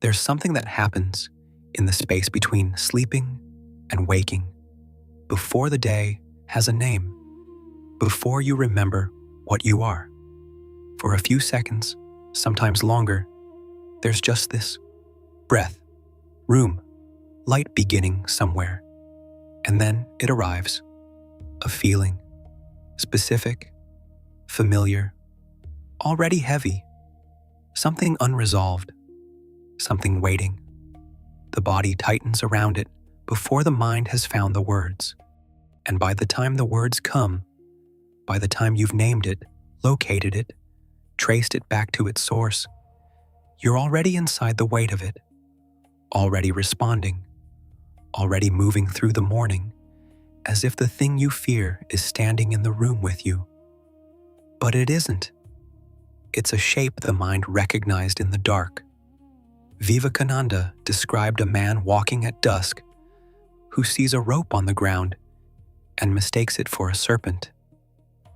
There's something that happens in the space between sleeping and waking, before the day has a name, before you remember what you are. For a few seconds, sometimes longer, there's just this breath, room, light beginning somewhere. And then it arrives, a feeling, specific, familiar, already heavy, something unresolved, something waiting. The body tightens around it before the mind has found the words. And by the time the words come, by the time you've named it, located it, traced it back to its source, you're already inside the weight of it, already responding, already moving through the morning, as if the thing you fear is standing in the room with you. But it isn't. It's a shape the mind recognized in the dark. Vivekananda described a man walking at dusk who sees a rope on the ground and mistakes it for a serpent.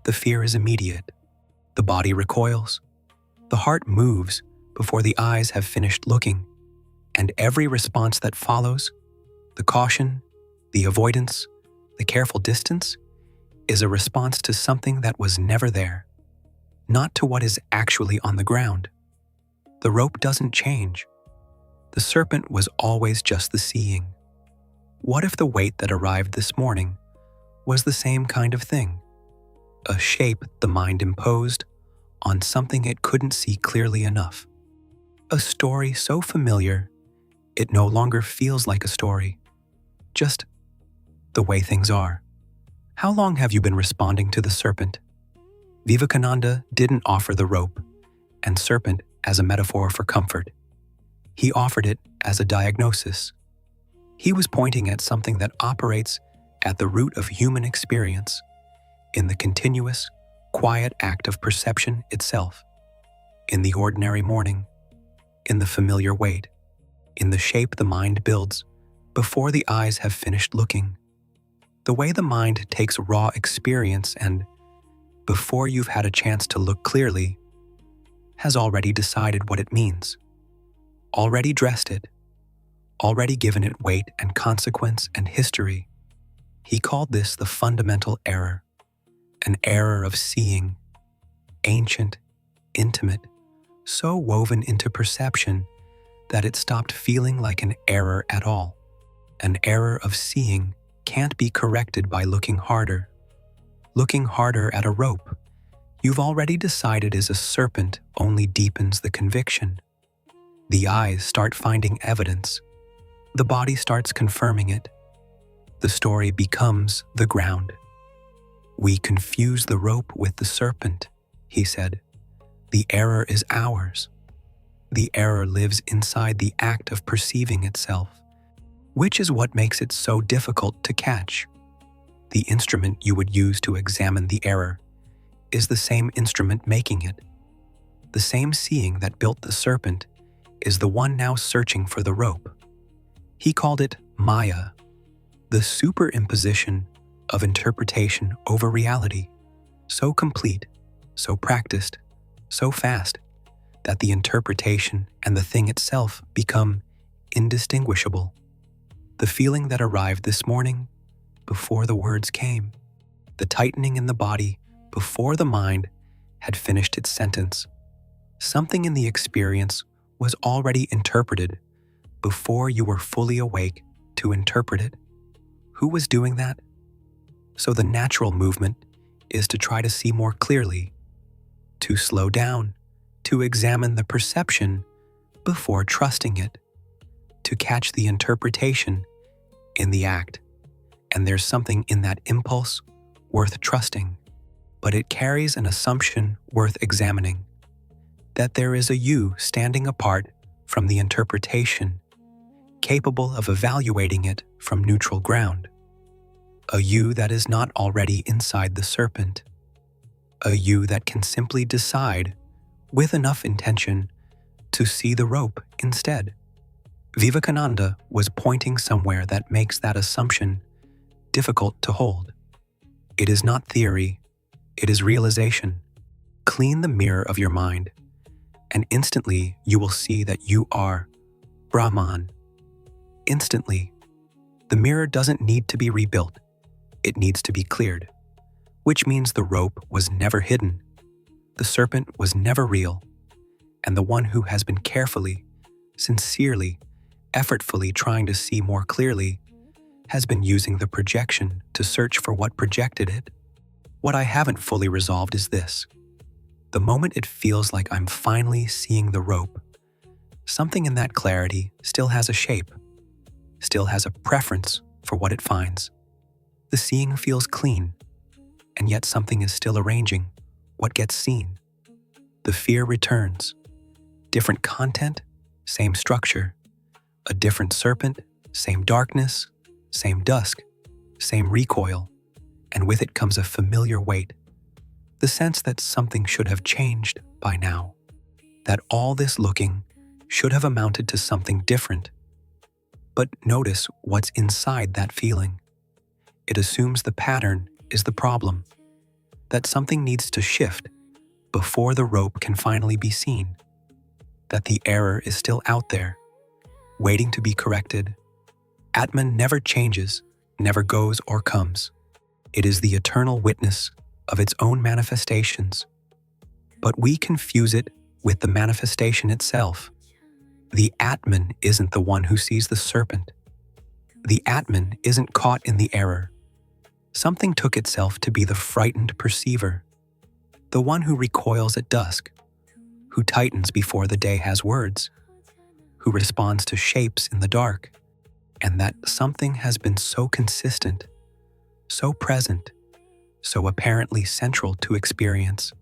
The fear is immediate. The body recoils. The heart moves before the eyes have finished looking, and every response that follows, the caution, the avoidance, the careful distance, is a response to something that was never there, not to what is actually on the ground. The rope doesn't change. The serpent was always just the seeing. What if the weight that arrived this morning was the same kind of thing? A shape the mind imposed on something it couldn't see clearly enough. A story so familiar, it no longer feels like a story. Just the way things are. How long have you been responding to the serpent? Vivekananda didn't offer the rope and serpent as a metaphor for comfort. He offered it as a diagnosis. He was pointing at something that operates at the root of human experience, in the continuous, quiet act of perception itself, in the ordinary morning, in the familiar weight, in the shape the mind builds before the eyes have finished looking. The way the mind takes raw experience and, before you've had a chance to look clearly, has already decided what it means, already dressed it, already given it weight and consequence and history. He called this the fundamental error, an error of seeing, ancient, intimate, so woven into perception that it stopped feeling like an error at all. An error of seeing can't be corrected by looking harder. Looking harder at a rope you've already decided is a serpent only deepens the conviction. The eyes start finding evidence. The body starts confirming it. The story becomes the ground. We confuse the rope with the serpent, he said. The error is ours. The error lives inside the act of perceiving itself, which is what makes it so difficult to catch. The instrument you would use to examine the error is the same instrument making it. The same seeing that built the serpent is the one now searching for the rope. He called it Maya, the superimposition of interpretation over reality, so complete, so practiced, so fast, that the interpretation and the thing itself become indistinguishable. The feeling that arrived this morning before the words came, the tightening in the body before the mind had finished its sentence. Something in the experience was already interpreted before you were fully awake to interpret it. Who was doing that? So the natural movement is to try to see more clearly, to slow down, to examine the perception before trusting it, to catch the interpretation in the act. And there's something in that impulse worth trusting, but it carries an assumption worth examining, that there is a you standing apart from the interpretation, capable of evaluating it from neutral ground. A you that is not already inside the serpent. A you that can simply decide, with enough intention, to see the rope instead. Vivekananda was pointing somewhere that makes that assumption difficult to hold. It is not theory, it is realization. Clean the mirror of your mind, and instantly you will see that you are Brahman. Instantly, the mirror doesn't need to be rebuilt. It needs to be cleared, which means the rope was never hidden, the serpent was never real, and the one who has been carefully, sincerely, effortfully trying to see more clearly has been using the projection to search for what projected it. What I haven't fully resolved is this. The moment it feels like I'm finally seeing the rope, something in that clarity still has a shape, still has a preference for what it finds. The seeing feels clean, and yet something is still arranging what gets seen. The fear returns. Different content, same structure. A different serpent, same darkness, same dusk, same recoil, and with it comes a familiar weight. The sense that something should have changed by now, that all this looking should have amounted to something different. But notice what's inside that feeling. It assumes the pattern is the problem, that something needs to shift before the rope can finally be seen, that the error is still out there, waiting to be corrected. Atman never changes, never goes or comes. It is the eternal witness of its own manifestations. But we confuse it with the manifestation itself. The Atman isn't the one who sees the serpent. The Atman isn't caught in the error. Something took itself to be the frightened perceiver, the one who recoils at dusk, who tightens before the day has words, who responds to shapes in the dark, and that something has been so consistent, so present, so apparently central to experience,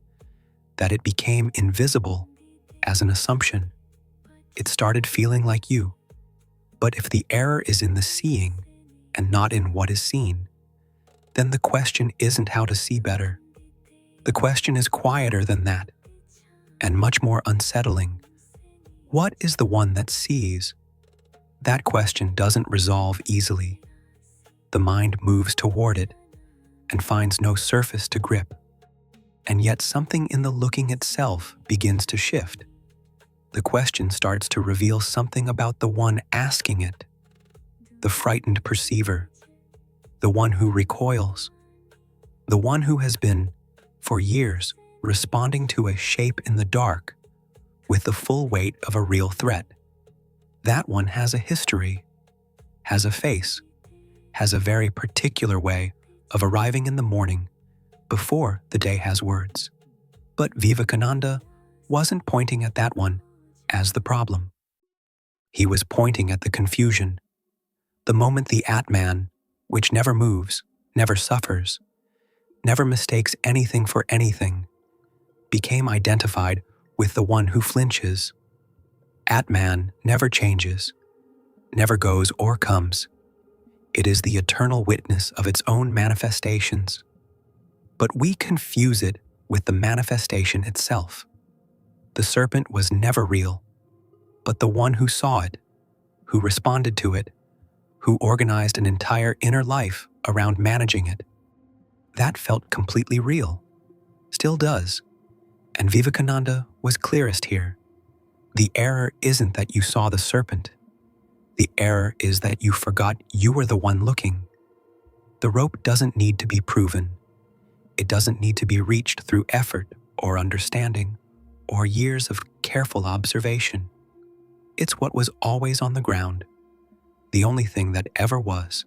that it became invisible as an assumption. It started feeling like you. But if the error is in the seeing and not in what is seen, then the question isn't how to see better. The question is quieter than that, and much more unsettling. What is the one that sees? That question doesn't resolve easily. The mind moves toward it and finds no surface to grip. And yet something in the looking itself begins to shift. The question starts to reveal something about the one asking it, the frightened perceiver, the one who recoils, the one who has been, for years, responding to a shape in the dark with the full weight of a real threat. That one has a history, has a face, has a very particular way of arriving in the morning before the day has words. But Vivekananda wasn't pointing at that one as the problem. He was pointing at the confusion, the moment the Atman, which never moves, never suffers, never mistakes anything for anything, became identified with the one who flinches. Atman never changes, never goes or comes. It is the eternal witness of its own manifestations. But we confuse it with the manifestation itself. The serpent was never real, but the one who saw it, who responded to it, who organized an entire inner life around managing it, that felt completely real, still does. And Vivekananda was clearest here. The error isn't that you saw the serpent. The error is that you forgot you were the one looking. The rope doesn't need to be proven. It doesn't need to be reached through effort or understanding or years of careful observation. It's what was always on the ground, the only thing that ever was.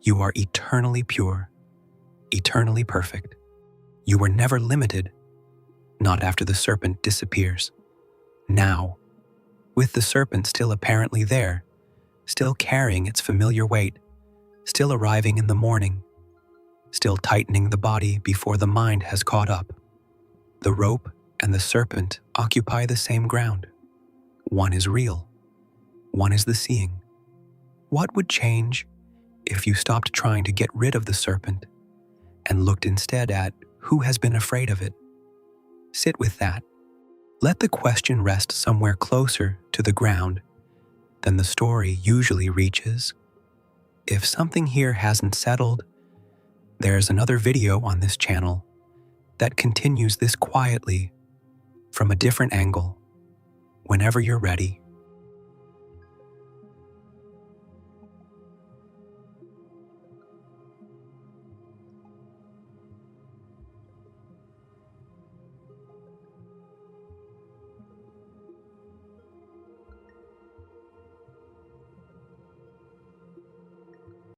You are eternally pure, eternally perfect. You were never limited, not after the serpent disappears. Now, with the serpent still apparently there, still carrying its familiar weight, still arriving in the morning, still tightening the body before the mind has caught up. The rope and the serpent occupy the same ground. One is real. One is the seeing. What would change if you stopped trying to get rid of the serpent and looked instead at who has been afraid of it? Sit with that. Let the question rest somewhere closer to the ground than the story usually reaches. If something here hasn't settled, there's another video on this channel that continues this quietly from a different angle whenever you're ready.